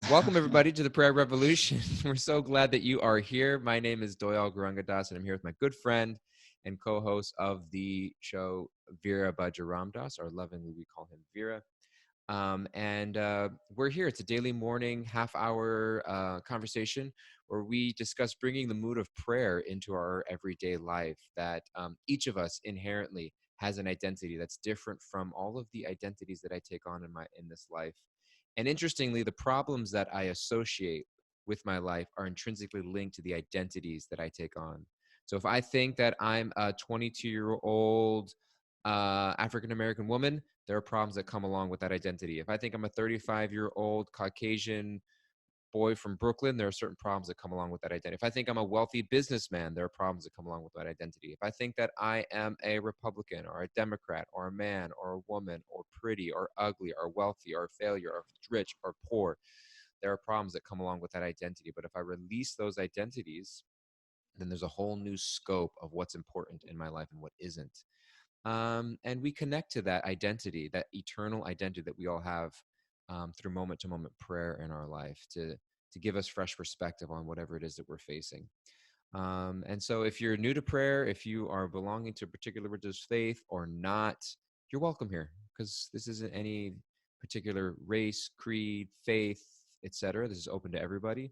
Welcome, everybody, to the Prayer Revolution. We're so glad that you are here. My name is Doyal Gurangadas, and I'm here with my good friend and co-host of the show, Vira Doyal, or lovingly we call him Vira. We're here. It's a daily morning, half-hour conversation where we discuss bringing the mood of prayer into our everyday life, that each of us inherently has an identity that's different from all of the identities that I take on in this life. And interestingly, the problems that I associate with my life are intrinsically linked to the identities that I take on. So if I think that I'm a 22-year-old African-American woman, there are problems that come along with that identity. If I think I'm a 35-year-old Caucasian boy from Brooklyn, there are certain problems that come along with that identity. If I think I'm a wealthy businessman, there are problems that come along with that identity. If I think that I am a Republican or a Democrat or a man or a woman or pretty or ugly or wealthy or a failure or rich or poor, there are problems that come along with that identity. But if I release those identities, then there's a whole new scope of what's important in my life and what isn't. And we connect to that identity, that eternal identity that we all have through moment-to-moment prayer in our life to give us fresh perspective on whatever it is that we're facing. And so if you're new to prayer, if you are belonging to a particular religious faith or not, you're welcome here, because this isn't any particular race, creed, faith, etc. This is open to everybody.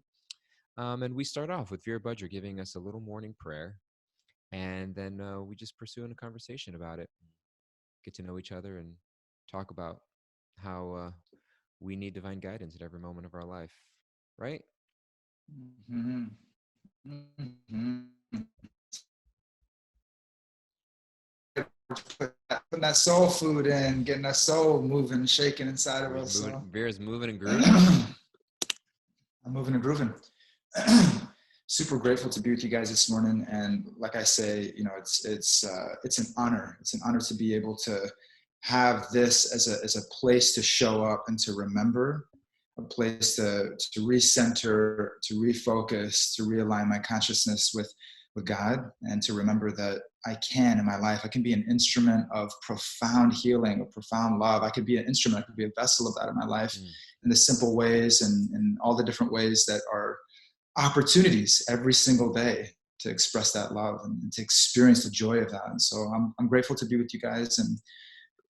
And we start off with Vera Budger giving us a little morning prayer, and then we just pursue a conversation about it, get to know each other, and talk about how we need divine guidance at every moment of our life, right? Mm-hmm. Mm-hmm. Putting that soul food in, getting that soul moving, shaking inside of us. Vera's moving and grooving. I'm moving and grooving. Super grateful to be with you guys this morning, and like I say, you know, it's an honor. It's an honor to be able to have this as a place to show up and to remember, a place to recenter, to refocus, to realign my consciousness with God, and to remember that I can in my life, I can be an instrument of profound healing, of profound love. I could be an instrument, I could be a vessel of that in my life in the simple ways and all the different ways that are opportunities every single day to express that love and to experience the joy of that. And so I'm grateful to be with you guys, and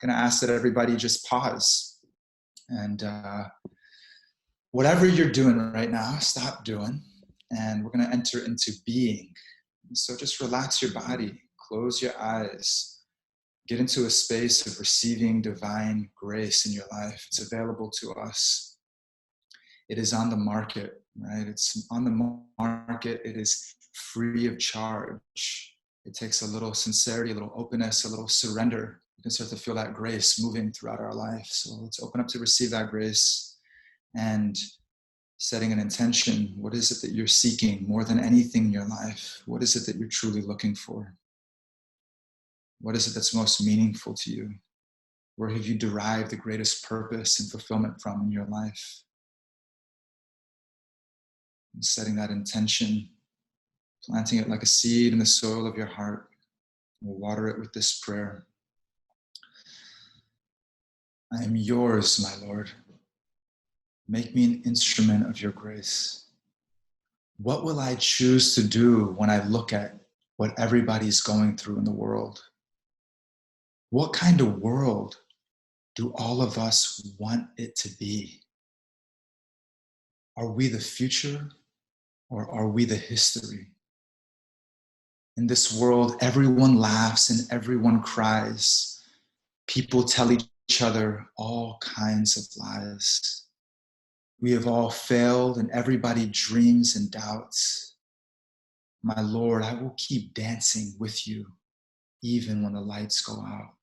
going to ask that everybody just pause and whatever you're doing right now, stop doing, and we're going to enter into being. So just relax your body, close your eyes, get into a space of receiving divine grace in your life. It's available to us. It is on the market, right? It's on the market. It is free of charge. It takes a little sincerity, a little openness, a little surrender. You can start to feel that grace moving throughout our life. So let's open up to receive that grace, and setting an intention. What is it that you're seeking more than anything in your life? What is it that you're truly looking for? What is it that's most meaningful to you? Where have you derived the greatest purpose and fulfillment from in your life? And setting that intention, planting it like a seed in the soil of your heart. We'll water it with this prayer. I am yours, my Lord. Make me an instrument of your grace. What will I choose to do when I look at what everybody's going through in the world? What kind of world do all of us want it to be? Are we the future, or are we the history? In this world, everyone laughs and everyone cries. People tell each other all kinds of lies. We have all failed, and everybody dreams and doubts. My Lord, I will keep dancing with you, even when the lights go out.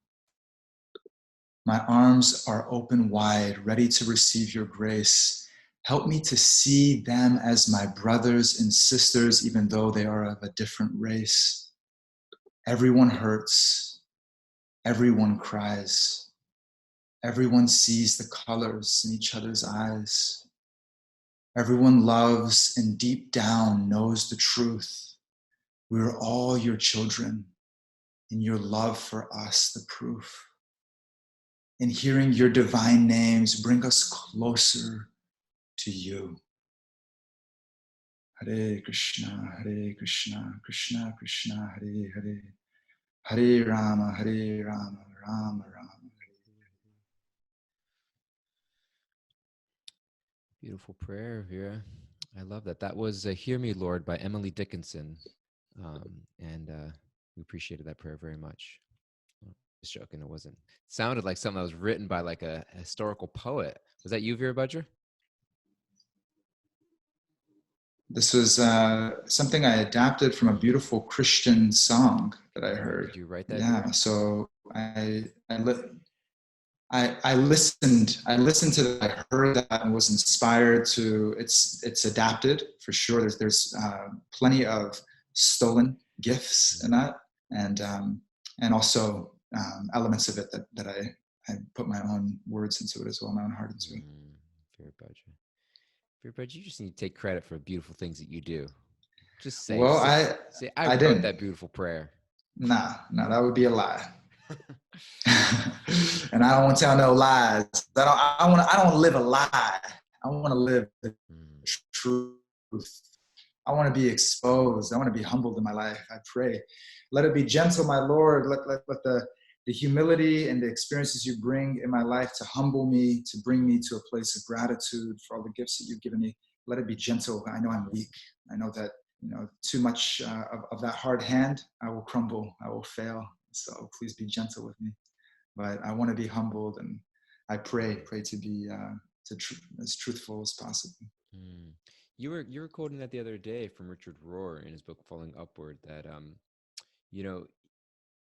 My arms are open wide, ready to receive your grace. Help me to see them as my brothers and sisters, even though they are of a different race. Everyone hurts. Everyone cries. Everyone sees the colors in each other's eyes. Everyone loves and deep down knows the truth. We are all your children, and your love for us the proof. In hearing your divine names, bring us closer to you. Hare Krishna, Krishna Krishna, Hare Hare, Hare Rama, Rama Rama. Beautiful prayer, Vira. I love that. That was Hear Me, Lord by Emily Dickinson. And we appreciated that prayer very much. Just joking, it wasn't. It sounded like something that was written by like a historical poet. Was that you, Vira Budger? This was something I adapted from a beautiful Christian song that I heard. Did you write that, Yeah, Vira? so I listened to that, I heard that and was inspired to, it's adapted for sure. There's plenty of stolen gifts in that, and also elements of it that I put my own words into it as well, my own heart into it. Vira Budger. Vira Budger, you just need to take credit for the beautiful things that you do. Just say, Well, say I I wrote didn't. that beautiful prayer. Nah, that would be a lie. And I don't want to tell no lies. I don't live a lie. I want to live the truth. I want to be exposed. I want to be humbled in my life. I pray. Let it be gentle, my Lord. Let the humility and the experiences you bring in my life to humble me, to bring me to a place of gratitude for all the gifts that you've given me. Let it be gentle. I know I'm weak. I know that, too much of that hard hand, I will crumble. I will fail. So please be gentle with me. But I want to be humbled, and I pray to be as truthful as possible. You were quoting that the other day from Richard Rohr in his book Falling Upward, that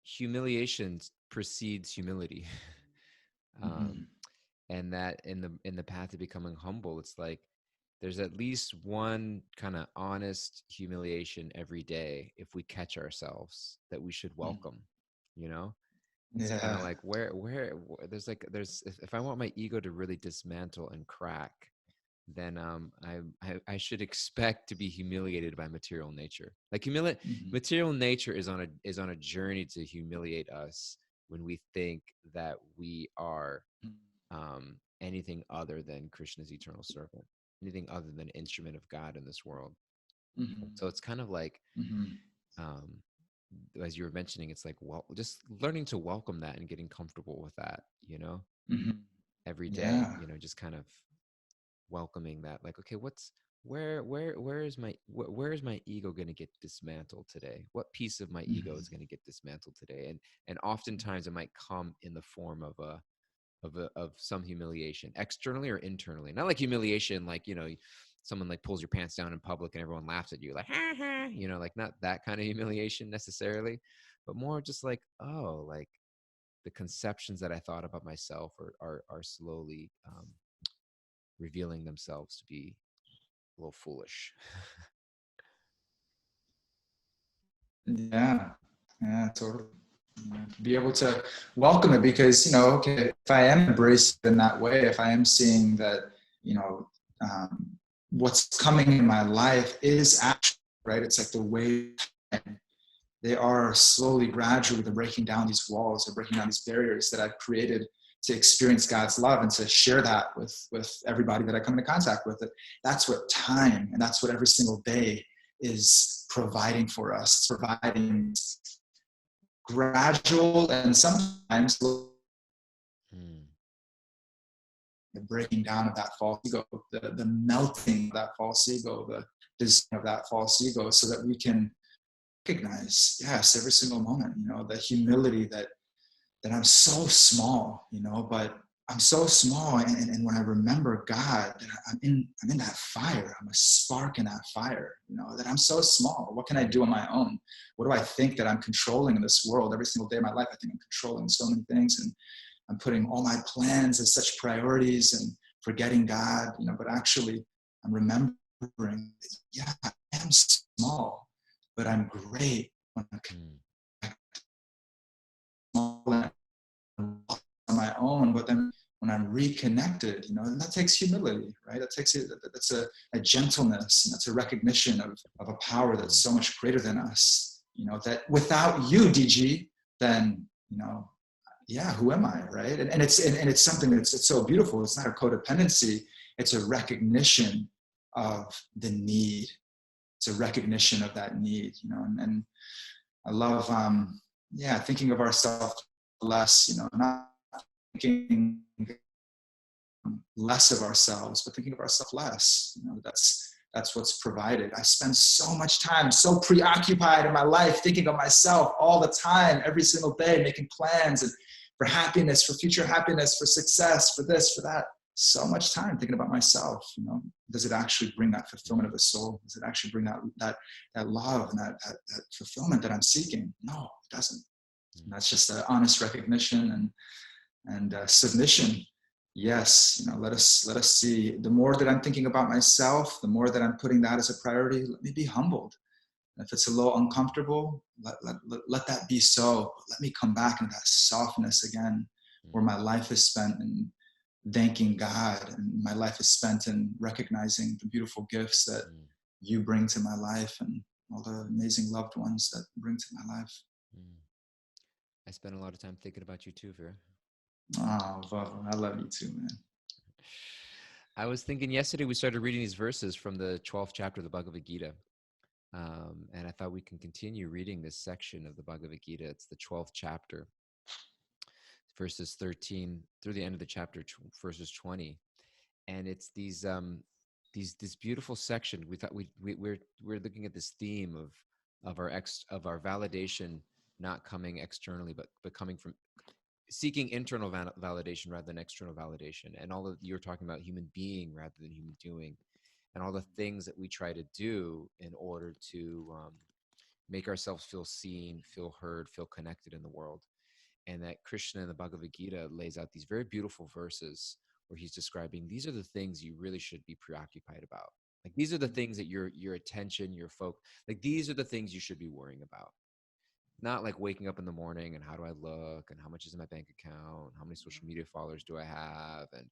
humiliation precedes humility. And that in the path of becoming humble, it's like there's at least one kind of honest humiliation every day if we catch ourselves that we should welcome. It's kind of like where there's if I want my ego to really dismantle and crack, then I should expect to be humiliated by material nature. Like material nature is on a journey to humiliate us when we think that we are anything other than Krishna's eternal servant, anything other than an instrument of God in this world. So it's kind of like, as you were mentioning, it's like, well, just learning to welcome that and getting comfortable with that, every day, just kind of welcoming that, like, okay, where is my ego going to get dismantled today? What piece of my ego is going to get dismantled today? And oftentimes it might come in the form of some humiliation, externally or internally. Not like humiliation, like, someone like pulls your pants down in public and everyone laughs at you, like, ha, ha, like not that kind of humiliation necessarily, but more just like, oh, like the conceptions that I thought about myself are slowly revealing themselves to be a little foolish. Yeah, totally. Be able to welcome it, because okay, if I am embraced in that way, if I am seeing that what's coming in my life is actually right, it's like the way they are slowly, gradually, they're breaking down these walls, they're breaking down these barriers that I've created to experience God's love and to share that with everybody that I come into contact with. That's what time, and that's what every single day is providing for us. It's providing gradual and sometimes the breaking down of that false ego, the melting of that false ego, the design of that false ego, so that we can recognize, yes, every single moment, the humility that I'm so small, but I'm so small, and when I remember God, that I'm in that fire. I'm a spark in that fire, that I'm so small. What can I do on my own? What do I think that I'm controlling in this world? Every single day of my life, I think I'm controlling so many things, and I'm putting all my plans as such priorities and forgetting God, but actually I'm remembering, yeah, I am small, but I'm great when I'm small on my own. But then when I'm reconnected, and that takes humility, right? That's a gentleness, and that's a recognition of a power that's so much greater than us, that without you, DG, then, yeah, who am I, right? And it's something that's, it's so beautiful. It's not a codependency. It's a recognition of the need. It's a recognition of that need, and I love, thinking of ourselves less, not thinking less of ourselves, but thinking of ourselves less. That's what's provided. I spend so much time so preoccupied in my life thinking of myself all the time, every single day, making plans and for happiness, for future happiness, for success, for this, for that. So much time thinking about myself. Does it actually bring that fulfillment of the soul? Does it actually bring that love and that fulfillment that I'm seeking? No, it doesn't. And that's just an honest recognition and submission. Yes, let us see. The more that I'm thinking about myself, the more that I'm putting that as a priority, let me be humbled. And if it's a little uncomfortable, let that be so. Let me come back into that softness again, where my life is spent in thanking God, and my life is spent in recognizing the beautiful gifts that you bring to my life and all the amazing loved ones that bring to my life. I spent a lot of time thinking about you too, Vira. Oh, Vava, I love you too, man. I was thinking yesterday we started reading these verses from the 12th chapter of the Bhagavad Gita. And I thought we can continue reading this section of the Bhagavad Gita. It's the 12th chapter, verses 13 through the end of the chapter, verses 20. And it's this beautiful section. We thought we're looking at this theme of our validation not coming externally, but coming from seeking internal validation rather than external validation. And all of you're talking about human being rather than human doing, and all the things that we try to do in order to make ourselves feel seen, feel heard, feel connected in the world. And that Krishna in the Bhagavad Gita lays out these very beautiful verses where he's describing these are the things you really should be preoccupied about. Like these are the things that your attention, your like these are the things you should be worrying about. Not like waking up in the morning and how do I look and how much is in my bank account, how many social media followers do I have, and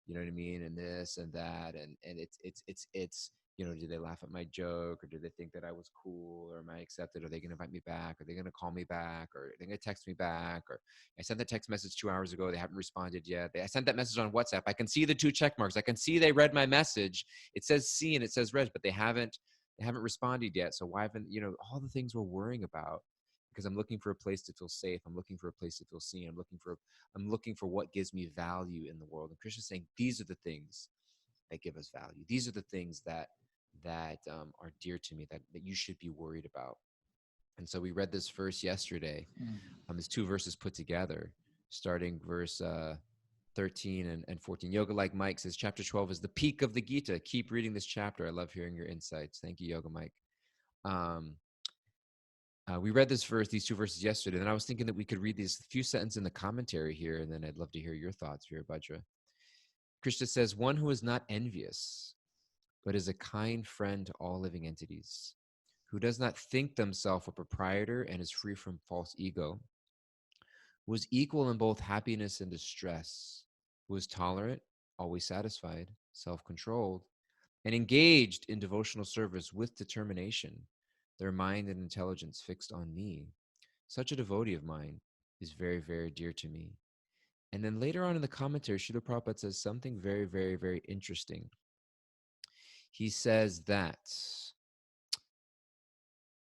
you know what I mean, and this and that, and it's do they laugh at my joke, or do they think that I was cool, or am I accepted? Are they going to invite me back? Are they going to call me back? Or are they going to text me back? Or I sent the text message 2 hours ago, they haven't responded yet. I sent that message on WhatsApp. I can see the 2 check marks. I can see they read my message. It says see and it says read, but they haven't responded yet. So why haven't all the things we're worrying about, because I'm looking for a place to feel safe. I'm looking for a place to feel seen. I'm looking for what gives me value in the world. And Krishna's saying these are the things that give us value. These are the things that are dear to me that you should be worried about. And so we read this verse yesterday. There's 2 verses put together, starting verse 13 and 14. Yoga Like Mike says, chapter 12 is the peak of the Gita. Keep reading this chapter. I love hearing your insights. Thank you, Yoga Mike. We read these 2 verses yesterday, and I was thinking that we could read these few sentences in the commentary here, and then I'd love to hear your thoughts, Virabhadra. Krishna says, one who is not envious, but is a kind friend to all living entities, who does not think themselves a proprietor and is free from false ego, who is equal in both happiness and distress, who is tolerant, always satisfied, self-controlled, and engaged in devotional service with determination, their mind and intelligence fixed on me. Such a devotee of mine is very, very dear to me. And then later on in the commentary, Srila Prabhupada says something very, very, very interesting. He says that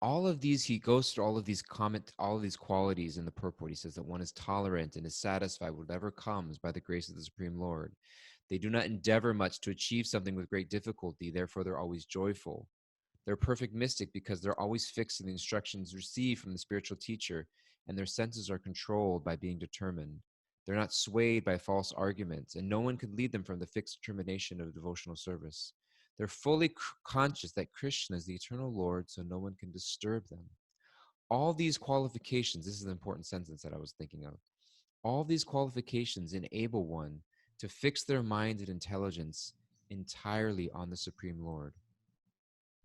he goes through all of these qualities in the purport. He says that one is tolerant and is satisfied with whatever comes by the grace of the Supreme Lord. They do not endeavor much to achieve something with great difficulty, therefore they're always joyful. They're perfect mystic because they're always fixed in the instructions received from the spiritual teacher, and their senses are controlled by being determined. They're not swayed by false arguments, and no one can lead them from the fixed determination of devotional service. They're fully conscious that Krishna is the eternal Lord, so no one can disturb them. All these qualifications, this is an important sentence that I was thinking of. All these qualifications enable one to fix their mind and intelligence entirely on the Supreme Lord.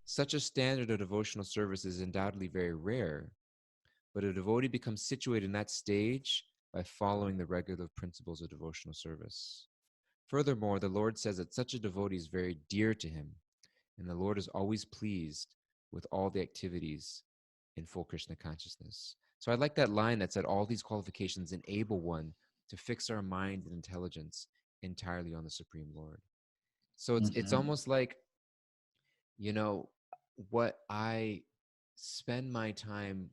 Such a standard of devotional service is undoubtedly very rare, but a devotee becomes situated in that stage by following the regular principles of devotional service. Furthermore, the Lord says that such a devotee is very dear to him, and the Lord is always pleased with all the activities in full Krishna consciousness. So I like that line that said all these qualifications enable one to fix our mind and intelligence entirely on the Supreme Lord. So it's Mm-hmm. almost like, you know, what I spend my time,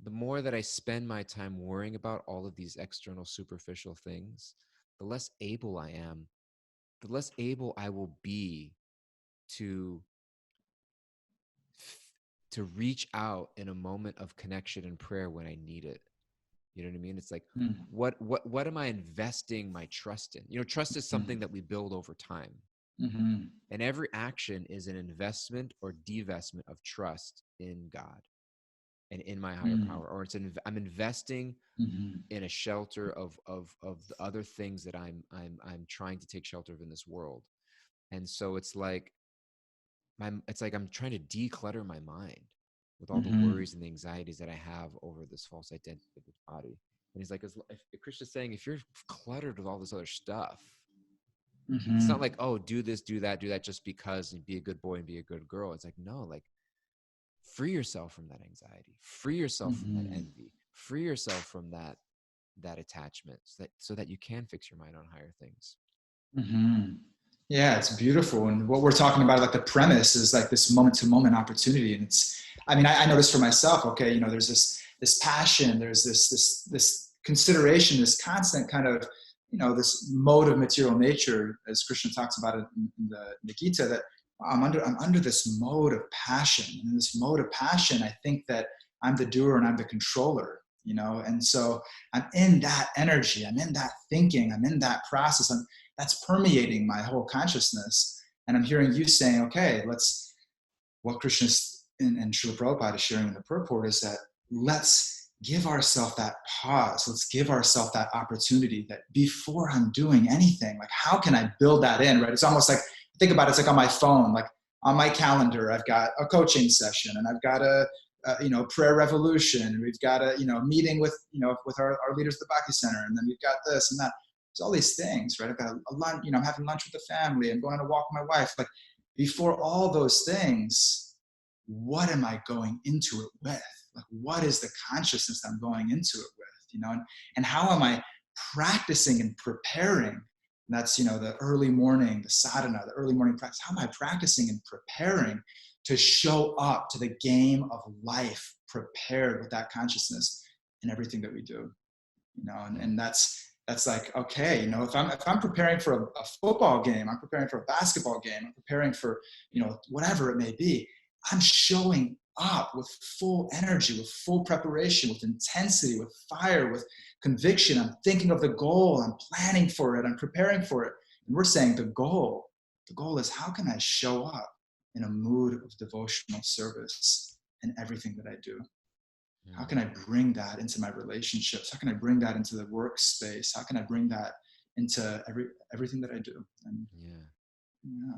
the more that I spend my time worrying about all of these external superficial things, the less able I am, the less able I will be to to reach out in a moment of connection and prayer when I need it. You know what I mean? It's like, what am I investing my trust in? You know, trust is something that we build over time. Mm-hmm. And every action is an investment or divestment of trust in God and in my higher power. Or I'm investing Mm-hmm. in a shelter of the other things that I'm trying to take shelter of in this world. And so it's like I'm trying to declutter my mind with all the Mm-hmm. worries and the anxieties that I have over this false identity of this body. And he's like, if Krishna's saying, if you're cluttered with all this other stuff, it's not Mm-hmm. like, oh, do this, do that just because, and be a good boy and be a good girl. It's like, no, like, free yourself from that anxiety, free yourself from that Mm-hmm. envy, free yourself from that attachment, so that you can fix your mind on higher things. Mm-hmm. Yeah, it's beautiful. And what we're talking about, like the premise is like this moment to moment opportunity. And it's, I mean, I noticed for myself, okay, you know, there's this passion, there's this consideration, this constant kind of, you know, this mode of material nature, as Krishna talks about it in the Gita, that I'm under this mode of passion. And in this mode of passion, I think that I'm the doer and I'm the controller, you know, and so I'm in that energy, I'm in that thinking, I'm in that process. That's permeating my whole consciousness. And I'm hearing you saying, okay, what Krishna and Srila Prabhupada is sharing in the purport is that let's give ourselves that pause. Let's give ourselves that opportunity that before I'm doing anything, like how can I build that in, right? It's almost like, think about it, it's like on my phone, like on my calendar, I've got a coaching session and I've got prayer revolution, and we've got a, meeting with, with our leaders at the Bhakti Center. And then we've got this and that. There's all these things, right? I've got a lunch, I'm having lunch with the family. I'm going on a walk with my wife. Like before all those things, what am I going into it with? Like, what is the consciousness I'm going into it with? And how am I practicing and preparing? And that's, the early morning, the sadhana, the early morning practice. How am I practicing and preparing to show up to the game of life prepared with that consciousness in everything that we do? Yeah. And that's like, okay, if I'm preparing for a football game, I'm preparing for a basketball game, I'm preparing for, whatever it may be, I'm showing up with full energy, with full preparation, with intensity, with fire, with conviction. I'm thinking of the goal, I'm planning for it, I'm preparing for it. And we're saying the goal is, how can I show up in a mood of devotional service in everything that I do? How Mm. can I bring that into my relationships? How can I bring that into the workspace? How can I bring that into everything that I do? And Yeah. yeah.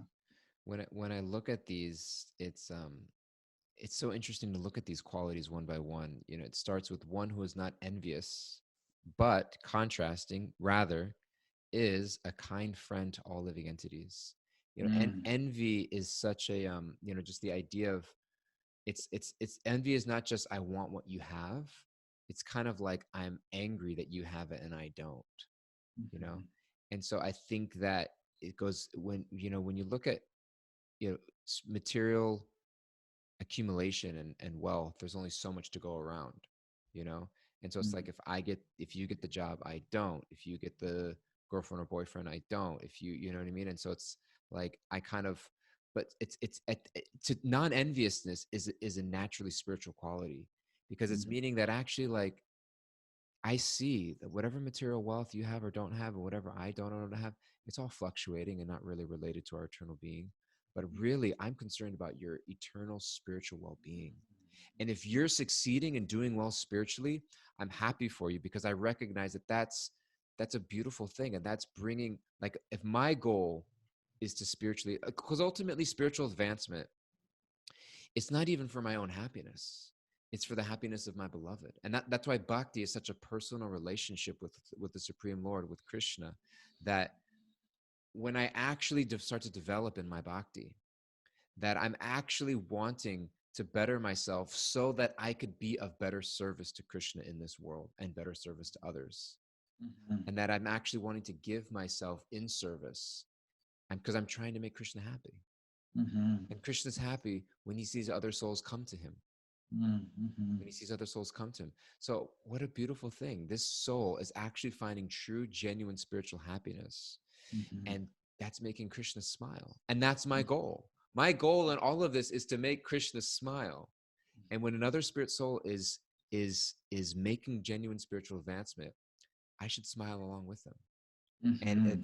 When I look at these, it's so interesting to look at these qualities one by one. You know, it starts with one who is not envious, but contrasting, rather, is a kind friend to all living entities. You know, and Mm, envy is such a just the idea of, it's envy is not just I want what you have. It's kind of like I'm angry that you have it and I don't, you know. mhm, And so I think that it goes, when you look at, material accumulation and wealth, there's only so much to go around, you know. And so it's mm, like, if you get the job, I don't. If you get the girlfriend or boyfriend, I don't. If you know what I mean. And so it's like, I kind of, but to non-enviousness is a naturally spiritual quality, because it's mm, meaning that actually, like, I see that whatever material wealth you have or don't have, and whatever I don't or don't have, it's all fluctuating and not really related to our eternal being. But really, I'm concerned about your eternal spiritual well being. And if you're succeeding and doing well spiritually, I'm happy for you, because I recognize that that's a beautiful thing. And that's bringing, like, if my goal is to spiritually, because ultimately spiritual advancement, it's not even for my own happiness. It's for the happiness of my beloved. And that's why bhakti is such a personal relationship with the Supreme Lord, with Krishna, that when I actually start to develop in my bhakti, that I'm actually wanting to better myself so that I could be of better service to Krishna in this world and better service to others. mhm, And that I'm actually wanting to give myself in service Because I'm trying to make Krishna happy. Mhm. And Krishna's happy when he sees other souls come to him, Mhm. when he sees other souls come to him. So, what a beautiful thing. This soul is actually finding true, genuine spiritual happiness. Mhm. And that's making Krishna smile. And that's my goal. My goal in all of this is to make Krishna smile. And when another spirit soul is making genuine spiritual advancement, I should smile along with them. And Mhm.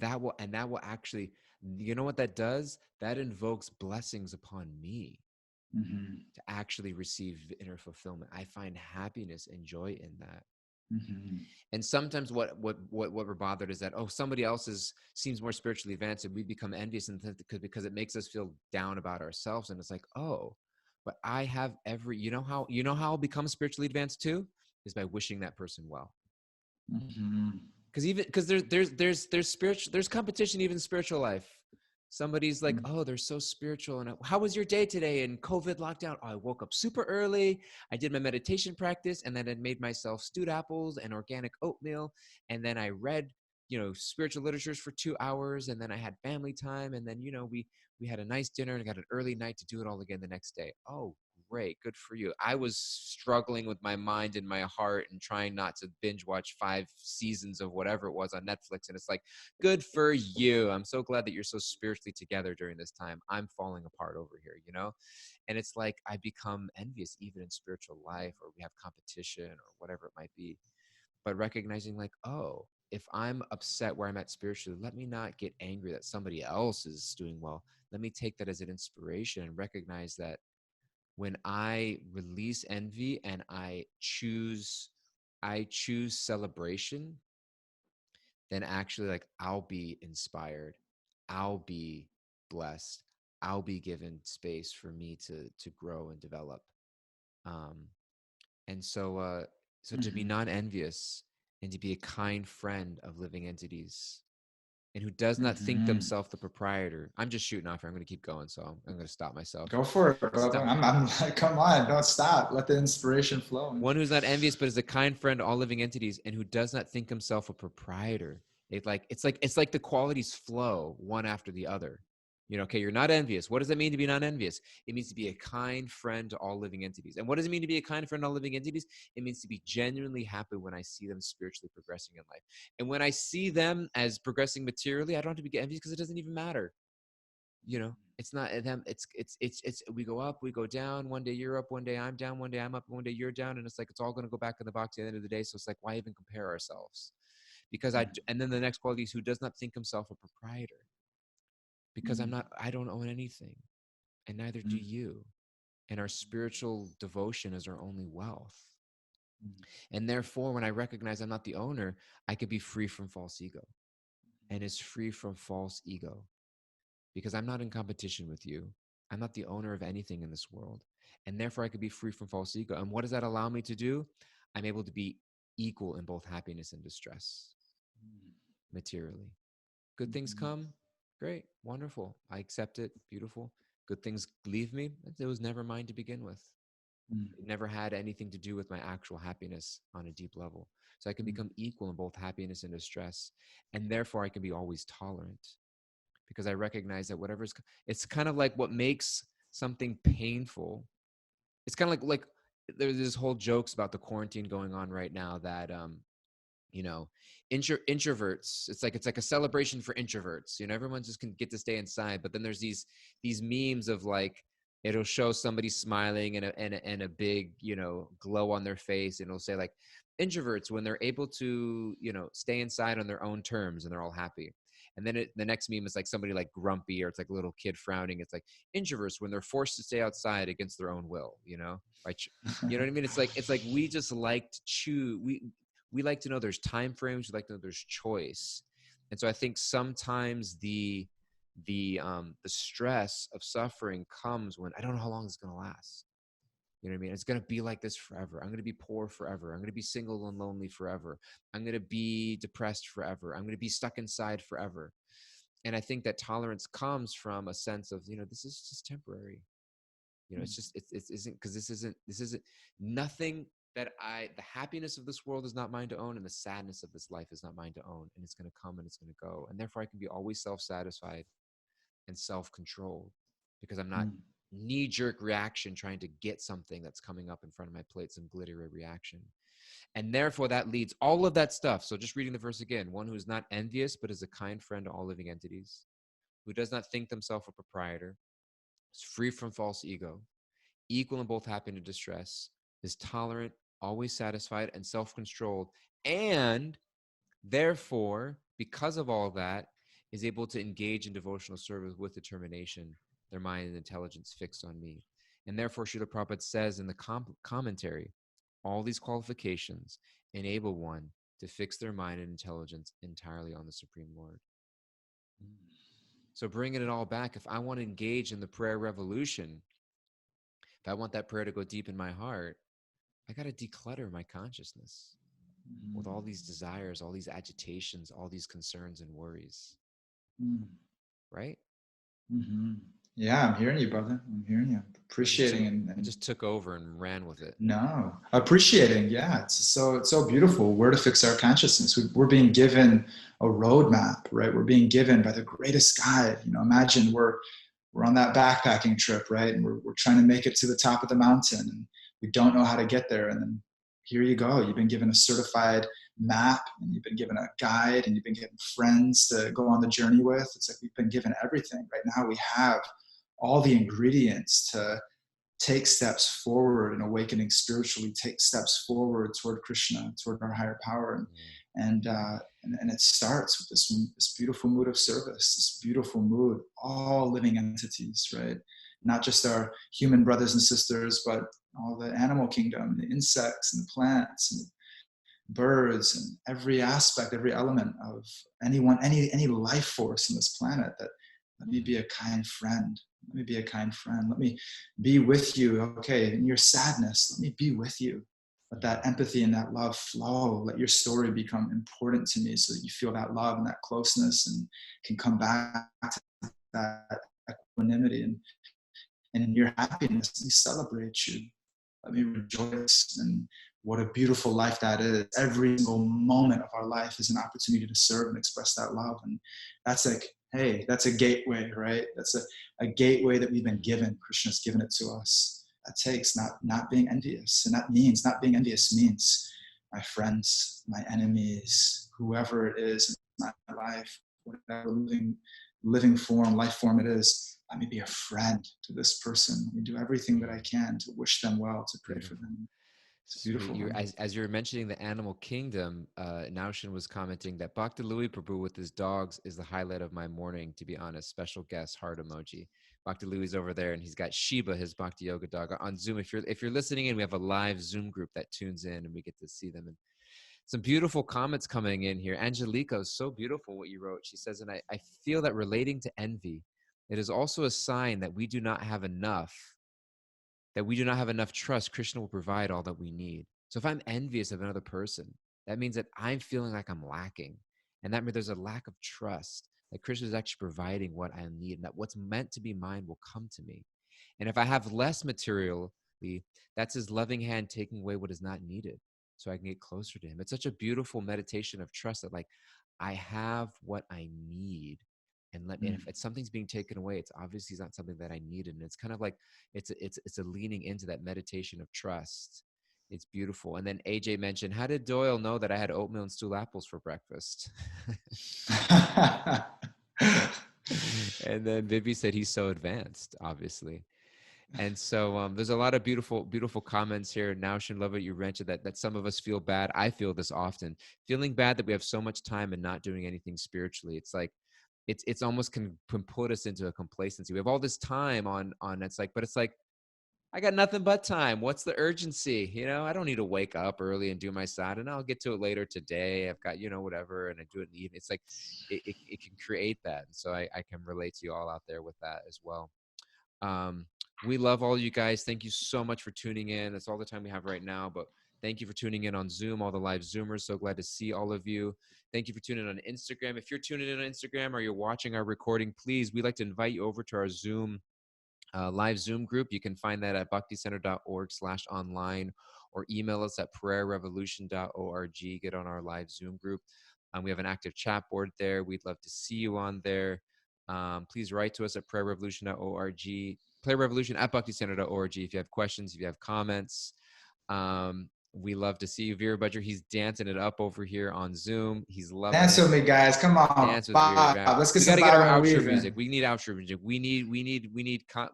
that will actually, you know what that does? That invokes blessings upon me Mhm. to actually receive inner fulfillment. I find happiness and joy in that. Mhm. And sometimes what we're bothered is that, oh, somebody else seems more spiritually advanced, and we become envious, and because it makes us feel down about ourselves. And it's like, oh, but I have every, you know how I'll become spiritually advanced too, is by wishing that person well. Mhm. Because there's spiritual, there's competition even in spiritual life. Somebody's like, Mhm. oh, they're so spiritual, and how was your day today in COVID lockdown? Oh, I woke up super early, I did my meditation practice, and then I made myself stewed apples and organic oatmeal, and then I read spiritual literatures for 2 hours, and then I had family time, and then we had a nice dinner and got an early night to do it all again the next day. Oh, great, good for you. I was struggling with my mind and my heart and trying not to binge watch 5 seasons of whatever it was on Netflix. And it's like, good for you. I'm so glad that you're so spiritually together during this time. I'm falling apart over here. And it's like I become envious even in spiritual life, or we have competition or whatever it might be. But recognizing, like, oh, if I'm upset where I'm at spiritually, let me not get angry that somebody else is doing well. Let me take that as an inspiration and recognize that when I release envy and I choose celebration, then actually, like, I'll be inspired. I'll be blessed. I'll be given space for me to grow and develop. Um, and so to be Mhm. non-envious and to be a kind friend of living entities and who does not think Mhm. themselves the proprietor. I'm just shooting off here. I'm going to keep going, so I'm going to stop myself. Go for it, brother. Stop. I'm like, come on, don't stop. Let the inspiration flow. One who's not envious, but is a kind friend to all living entities, and who does not think himself a proprietor. It's like the qualities flow one after the other. Okay, you're not envious. What does it mean to be not envious? It means to be a kind friend to all living entities. And what does it mean to be a kind friend to all living entities? It means to be genuinely happy when I see them spiritually progressing in life. And when I see them as progressing materially, I don't have to be envious because it doesn't even matter. It's not them. It's we go up, we go down. One day you're up, one day I'm down, one day I'm up, one day you're down, and it's like it's all going to go back in the box at the end of the day. So it's like, why even compare ourselves? Because and then the next quality is who does not think himself a proprietor, because Mhm. I don't own anything, and neither do Mhm. you. And our spiritual devotion is our only wealth. And therefore, when I recognize I'm not the owner, I could be free from false ego, and is free from false ego. Because I'm not in competition with you. I'm not the owner of anything in this world. And therefore, I could be free from false ego. And what does that allow me to do? I'm able to be equal in both happiness and distress materially. Good things Mhm. come, great, wonderful. I accept it, beautiful. Good things leave me, it was never mine to begin with. Mhm. It never had anything to do with my actual happiness on a deep level. So I can become equal in both happiness and distress. And therefore, I can be always tolerant, because I recognize that it's kind of like what makes something painful. It's kind of like there's this whole jokes about the quarantine going on right now that you know introverts, it's like a celebration for introverts. Everyone just can get to stay inside, but then there's these memes of, like, it'll show somebody smiling and a big glow on their face, and it'll say, like, introverts when they're able to stay inside on their own terms and they're all happy. And then the next meme is like somebody like grumpy, or it's like a little kid frowning. It's like introverts when they're forced to stay outside against their own will, you know what I mean? It's like we just like to choose. We like to know there's time frames. We like to know there's choice. And so I think sometimes the stress of suffering comes when I don't know how long it's going to last. You know what I mean? It's going to be like this forever. I'm going to be poor forever. I'm going to be single and lonely forever. I'm going to be depressed forever. I'm going to be stuck inside forever. And I think that tolerance comes from a sense of, this is just temporary. It's just it isn't, because this isn't nothing that the happiness of this world is not mine to own, and the sadness of this life is not mine to own, and it's going to come and it's going to go, and therefore I can be always self-satisfied, and self-controlled, because I'm not knee-jerk reaction trying to get something that's coming up in front of my plate, some glittery reaction. And therefore that leads all of that stuff. So just reading the verse again, one who is not envious, but is a kind friend to all living entities, who does not think themselves a proprietor, is free from false ego, equal in both happiness and distress, is tolerant, always satisfied, and self-controlled, and therefore, because of all that, is able to engage in devotional service with determination, their mind and intelligence fixed on me. And therefore, Srila Prabhupada says in the commentary, all these qualifications enable one to fix their mind and intelligence entirely on the Supreme Lord. So bringing it all back, if I want to engage in the prayer revolution, if I want that prayer to go deep in my heart, I got to declutter my consciousness with all these desires, all these agitations, all these concerns and worries. Right? Yeah, I'm hearing you, brother. I'm hearing you. Appreciating I just took over and ran with it. No, appreciating. Yeah, it's so beautiful. Where to fix our consciousness? We're being given a roadmap, right? We're being given by the greatest guide. Imagine we're on that backpacking trip, right? And we're trying to make it to the top of the mountain, and we don't know how to get there. And then here you go. You've been given a certified map, and you've been given a guide, and you've been given friends to go on the journey with. It's like we've been given everything. Right now, we have all the ingredients to take steps forward in awakening spiritually, take steps forward toward Krishna, toward our higher power. And it starts with this beautiful mood of service, this beautiful mood, all living entities, right? Not just our human brothers and sisters, but all the animal kingdom, the insects and the plants and the birds, and every aspect, every element of anyone, any life force in this planet. That let me be a kind friend. Let me be a kind friend. Let me be with you. Okay, in your sadness, let me be with you. Let that empathy and that love flow. Let your story become important to me so that you feel that love and that closeness and can come back to that equanimity. And in your happiness, let me celebrate you. Let me rejoice. And what a beautiful life that is. Every single moment of our life is an opportunity to serve and express that love. And that's like, hey, that's a gateway, right? That's a gateway that we've been given. Krishna's given it to us. That takes not being envious. And that means, not being envious means my friends, my enemies, whoever it is in my life, whatever living form, life form it is, let me be a friend to this person. Let me do everything that I can to wish them well, to pray for them. It's beautiful. As you're mentioning the animal kingdom, Naushin was commenting that Bhakti Louis Prabhu with his dogs is the highlight of my morning, to be honest. Special guest, heart emoji. Bhakti Louis is over there, and he's got Sheba, his Bhakti Yoga dog, on Zoom. If you're listening in, we have a live Zoom group that tunes in, and we get to see them. And some beautiful comments coming in here. Angelica, is so beautiful what you wrote. She says, and I feel that relating to envy, it is also a sign that we do not have enough trust. Krishna will provide all that we need. So if I'm envious of another person, that means that I'm feeling like I'm lacking. And that means there's a lack of trust that Krishna is actually providing what I need, and that what's meant to be mine will come to me. And if I have less materially, that's his loving hand taking away what is not needed so I can get closer to him. It's such a beautiful meditation of trust that, like, I have what I need. And if something's being taken away, it's obviously not something that I needed. And it's kind of like it's a leaning into that meditation of trust. It's beautiful. And then AJ mentioned, how did Doyle know that I had oatmeal and stewed apples for breakfast? And then Vivi said he's so advanced, obviously. And so there's a lot of beautiful comments here. Naushin, love what you mentioned, that some of us feel bad. I feel this often, feeling bad that we have so much time and not doing anything spiritually. It's like it's almost can put us into a complacency. We have all this time on but it's like, I got nothing but time. What's the urgency? I don't need to wake up early and do my sadhana. I'll get to it later today. I've got, whatever, and I do it in the evening. It's like it can create that. And so I can relate to you all out there with that as well. We love all you guys. Thank you so much for tuning in. That's all the time we have right now, but thank you for tuning in on Zoom, all the live Zoomers. So glad to see all of you. Thank you for tuning in on Instagram. If you're tuning in on Instagram or you're watching our recording, please, we'd like to invite you over to our Zoom live Zoom group. You can find that at bhakticenter.org/online, or email us at prayerrevolution.org. Get on our live Zoom group. We have an active chat board there. We'd love to see you on there. Please write to us at prayerrevolution.org, prayerrevolution@bhakticenter.org if you have questions, if you have comments. We love to see you, Vira Budger. He's dancing it up over here on Zoom. He's loving Dance it. with me, guys. Come on, Dance with Vira. Bob. Let's get We got some to get our Byron outro music. weaving. We need outro music.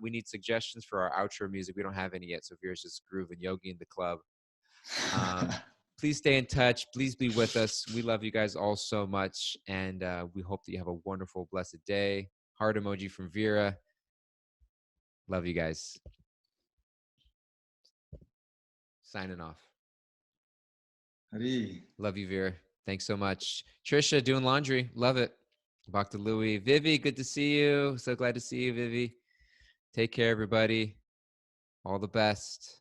We need suggestions for our outro music. We don't have any yet, so Vira's just grooving yogi in the club. Please stay in touch. Please be with us. We love you guys all so much, and we hope that you have a wonderful, blessed day. Heart emoji from Vira. Love you guys. Signing off. Hari. Love you, Vera. Thanks so much. Trisha, doing laundry. Love it. Back to Louie. Vivi, good to see you. So glad to see you, Vivi. Take care, everybody. All the best.